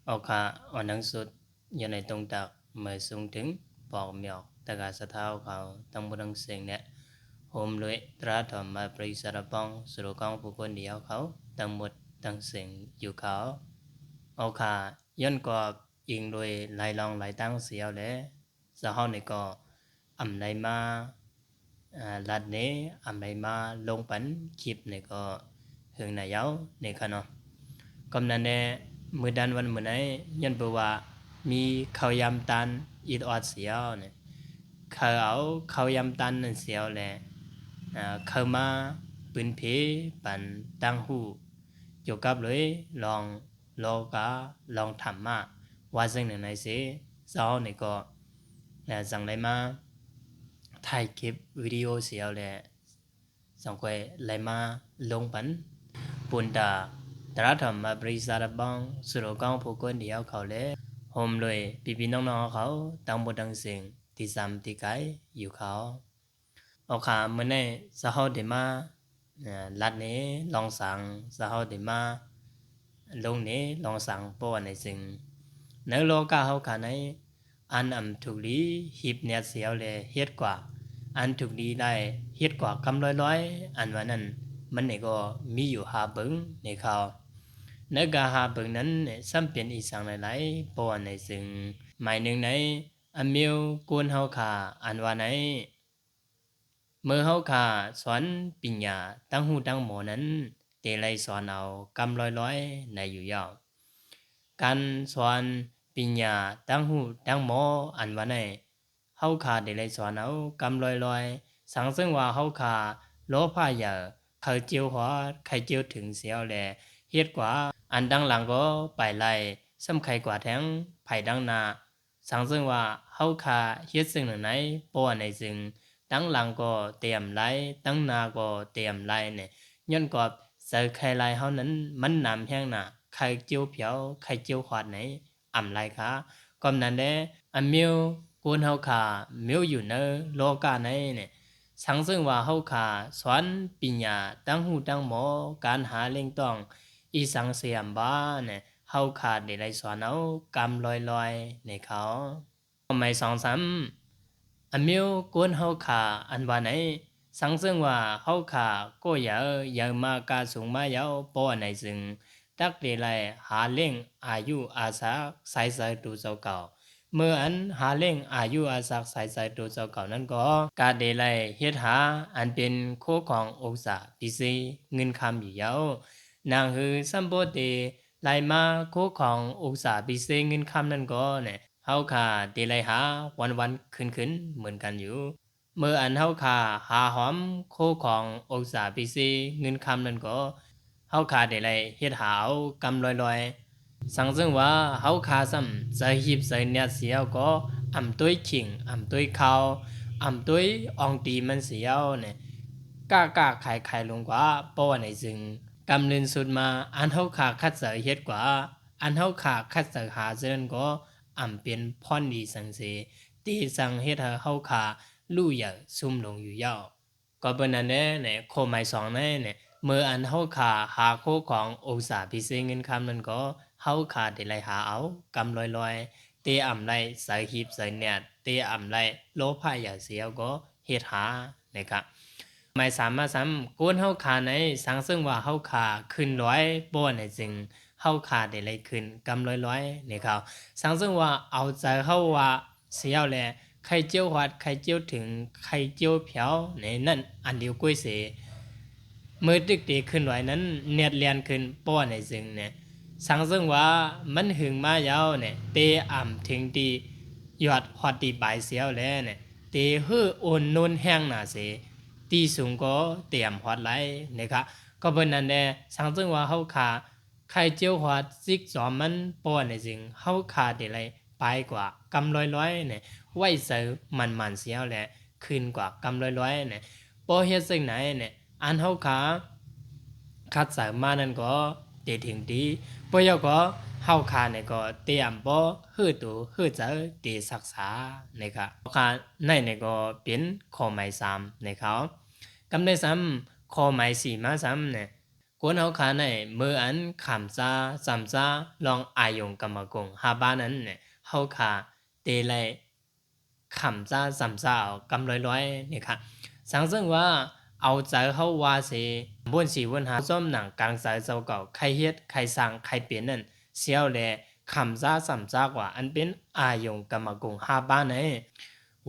เอาค่ะอ่อนหนังสุดอยู่ในตรงตักเมื่อสูงถึงปอกเมียวแต่กาสะเท้าเขาตั้งบนดังเสียงเนี่ยโฮมเลยตราถมมาปริสารปองสุรกองผู้คนเดียวเขาตั้งหมดตั้งเสียงอยู่เขาเอาค่ะย้อนกอบอิงโดยไหลลองไหลตั้งเสียวเลยสะเฮาในก็อำในมาลัดเนอำในมาลงปันคลิปในก็หึงนายเย้าในค่ะเนาะ กำนันเนมือดันวันมือไหนยันบอกว่ามีเขายำตันอีดออดเสียวเนี่ยเขาเอาเขายำตันนั่นเสียวแหละเขามาปืนเพปันตั้งหูโยกับเลยลองโลกาลองทำมาว่าซึ่งหนึ่งในเสียเจ้าเนี่ยก็สั่งได้มาถ่ายคลิปวิดีโอเสียวแหละสั่งไปไล่มาลงปันปุ่นตา ตราทำมาบริษัทบังสุรกองผู้คนเดียวเขาเลยโฮมเลยพี่น้องๆเขาตั้งบทดังเสียงที่ซ้ำที่ไกลอยู่เขาเอาขาเมื่อในสหเดมาลัดนี้ลองสั่งสหเดมาลงนี้ลองสั่งป้อนในสิ่งในโลกาเขาขาในอันถูกลีหิบเนี่ยเสียวเลยเฮ็ดกว่าอันถูกลีได้เฮ็ดกว่ากำร้อยอันว่านั้นมันเนี่ยก็มีอยู่หาเบิงในเขาในกาหาเบิงนั้นซ้ำเป็นอีสังหลายๆป้อนในสิ่งหมายหนึ่งในอมิวกวนเฮาขาอันว่าไหน เมื่อเฮาขาสอนปัญญาตั้งหูตั้งหมอนั้นเตไลสอนเอากำร้อยในอยู่ยาวการสอนปัญญาตั้งหูตั้งหมออันว่าในเฮาขาเตไลสอนเอากำร้อยสังซึ่งว่าเฮาขาโลภะอย่าเขาเจียวหัวใครเจียวถึงเสียวแลเฮ็ดกว่าอันดังหลังก็ไปไล่ซ้ำใครกว่าแทงไผดังนาสังซึ่งว่าเฮาขาเฮ็ดซึ่งหนึ่งไหนป้อในซึ่ง ตั้งหลังก็เตรียมไล่ตั้งนาก็เตรียมไล่เนี่ยย้อนกอบใส่ไข่ไล่เฮานั้นมันนำแห้งน่ะไข่เจียวเผียวไข่เจียวขวดไหนอ่ำไล่ค่ะก็นั้นเด้อมิวกูนเฮาขามิวอยู่เนอโลกาไหนเนี่ยสังซึ่งว่าเฮาขาสอนปัญญาตั้งหูตั้งหมอการหาเล่งต้องอีสังเสียมบ้าเนี่ยเฮาขาได้ไล่สอนเอากำลอยๆในเขาทำไมสองสาม อมิวกวนเฮาขาอันว่าไหนสังซึ่งว่าเฮาขาก็อย่ามากาสูงมายาวป้อในซึ่งตักเดไลหาเล่งอายุอาสาสายสายตูเจ้าเก่าเมื่ออันหาเล่งอายุอาสาสายสายตูเจ้าเก่านั้นก็กาเดไลเฮ็ดหาอันเป็นโคขององศาพิเศษเงินคำอยู่ยาวนางฮือสัมโบเตไลมาโคขององศาพิเศษเงินคำนั้นก็เนี่ย เฮาค่าตีไรหาวันขึ้นเหมือนกันอยู่เมื่ออันเฮาค่าหาหอมโคขององศาปีซีเงินคำนั้นก็เฮาค่าได้ไรเฮ็ดหาวกำลอยสังซึ่งว่าเฮาค่าซ้ำใจหิบใจเนี่ยเสียวก็อำต้วยขิงอำต้วยข้าวอำต้วยอองตีมันเสียวเนี่ยกล้าขายลงกว่าเพราะว่าในซึ่งกำเนินสุดมาอันเฮาค่าคัดเสยเฮ็ดกว่าอันเฮาค่าคัดเสยหาเซินก็ เป็นพรดีสังเสตีสังเฮ็ดให้เฮาขาลู่อย่าซุ่มลงอยู่ยาวก็เป็นนั้นแน่เนี่ยโคหมายสองแน่เนี่ยเมื่ออันเฮาขาหาโคขององศาพิเศษเงินคำนั้นก็เฮาขาได้ไล่หาเอากำลอยๆเตอำไล่สายหีบสายเนียดเตอำไล่โลภะอย่าเสียวก็เฮ็ดหานะครับไม่สามารถซ้ำก้นเฮาขาในสังซึ่งว่าเฮาขาขึ้นร้อยป้อนในจึงเฮาขาได้ไล่ขึ้นกำร้อยๆนะครับ สังซึ่งว่าเอาใจเข้าว่าเสียวแลไข่เจียวหวัดไข่เจียวถึงไข่เจียวเผียวในนั่นอันเดียวกุ้ยเสเมื่อดึกดีขึ้นไหวนั้นเนียดเลียนขึ้นป้อในซึ่งเนี่ยสังซึ่งว่ามันหึงมายาวเนี่ยเตอ่ำถึงตียอดฮอดตีปลายเสียวแล้วเนี่ยเตฮื้อโอนนุนแห้งหนาเสตีสูงก็เตรียมฮอดไหลนะครับก็เป็นนั้นแน่สังซึ่งว่าเฮาขาไข่เจียวหวัดซิกจอมมันป้อในซึ่งเฮาขาเดลัยไปกว่ากำร้อยๆเนี่ยไว้เสือมันเสียวแหละขึ้นกว่ากำร้อยๆเนี่ยป้อเฮ็ดซึ่งไหนเนี่ย อันเฮาขาคัดสายมานั่นก็เตถึงดีปอยก็เฮาขาเนี่ยก็เตรียมบ่ฮื้อตูฮื้อจะเตศึกษานะครับขาในเนี่ยก็เป็นข้อหมาย3นะครับกำได้ซ้ำข้อหมาย4มาซ้ำเนี่ยก ကိုနောက်ခါနဲ့မေအန်ခမ်စာစမ်စာလောင်အာယုံကမကုံဟာဘာနန်နဲ့ဟောခါတေလိုက်ခမ်စာစမ်စာกำลอยๆนี่ค่ะสังซึ่งว่าเอาใจเขาว่าสิบนสีบนหาซ้อมหนังกลางสายเจ้าเก่าใครเฮ็ดใครสร้างใครเปลี่ยนนั่นเสียวแลคำซ่าสำซากว่าอันเป็นอายงกรรมกงหาบ้านไหน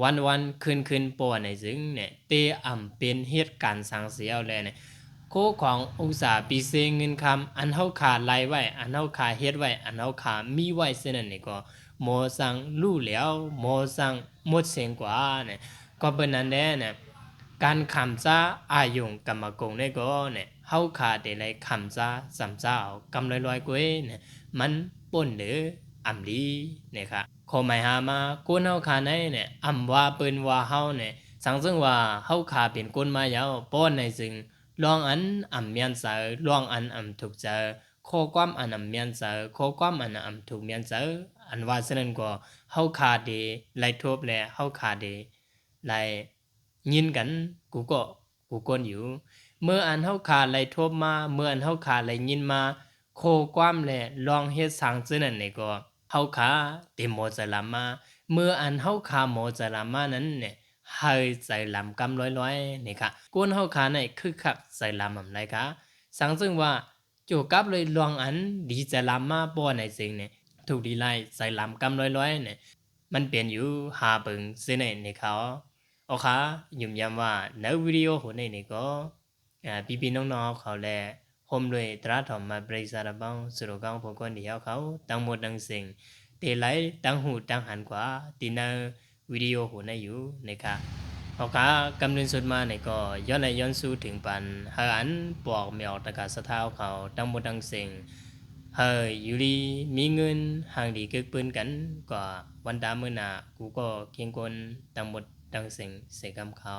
วันคืนปอในซึ่งเนี่ยเตอำเป็นเหตุการณ์สังเสียวแลเนี่ยโคของอุตสาห์ปีเซเงินคำอันเฮาขาไล่ไว้อันเฮาขาเฮ็ดไว้อันเฮาขามีไว้เส้นนั่นนี่ก็โมสังลู่แล้วโมสังหมดเสียงกว่าเนี่ยก็เป็นนั้นแน่เนี่ยการคำซ่าอายุงกรรมกงเนี่ยก็เนี่ยเฮาขาได้ไล่คำซ่าสำซ่ากำลอยๆกวยเนี่ยมันป่นหรืออำลีเนี่ยค่ะขอหมายหามาก้นเฮาขาในเนี่ยอำว่าเปิ้นว่าเฮาเนี่ยสังซึ่งว่าเฮาขาเป็นก้นมายาวป้อนในซึ่งลองอันอำเมียนเสอลองอันอำถูกเจอโคความอันอำเมียนเสอโคความอันอำถูกเมียนเสออันว่าฉะนั้นก็เฮาขาดีไล่ทบแลเฮาขาดีไล่ยินกันกูก้นอยู่เมื่ออันเฮาขาไล่ทบมาเมื่ออันเฮาขาไล่ยินมาโคความแลลองเฮ็ดสังซึ่งนั่นนี่ก็เฮาขาเต็มโมจะลามาเมื่ออันเฮาขาโมจะลามานั้นเนี่ยเฮยใจลำกำลอยๆนี่ค่ะก้นเฮาขาในคึกคักใจลำอำไรค่ะสังซึ่งว่าจูกับเลยลองอันดีจะลำมาป้อในสิ่งเนี่ยถูกดีไล่ใจลำกำลอยๆเนี่ยมันเปลี่ยนอยู่หาเบิงซึ่งในเขาโอเคยุ่มยำว่าในวิดีโอหัวในนี่ก็พี่น้องๆเขาแลโฮมด้วยตราถอมมาบริษัทบ้างสุรกังพวกคนเดียวเขาตั้งหมดตั้งสิ่งเตไลตั้งหูตั้งหันกว่าตีนวิดีโอหัวในอยู่นะคะโอเคกำลังสุดมาเนี่ยก็ย้อนสู้ถึงปันหาอันปอกไม่ออกตะกาสะเท้าเขาตั้งหมดตั้งสิ่งเฮ้ยอยู่ดีมีเงินห่างดีเกิดปืนกันก็วันดาเมื่อหนากูก็เคียงคนตั้งหมดตั้งสิ่งเสกกำเขา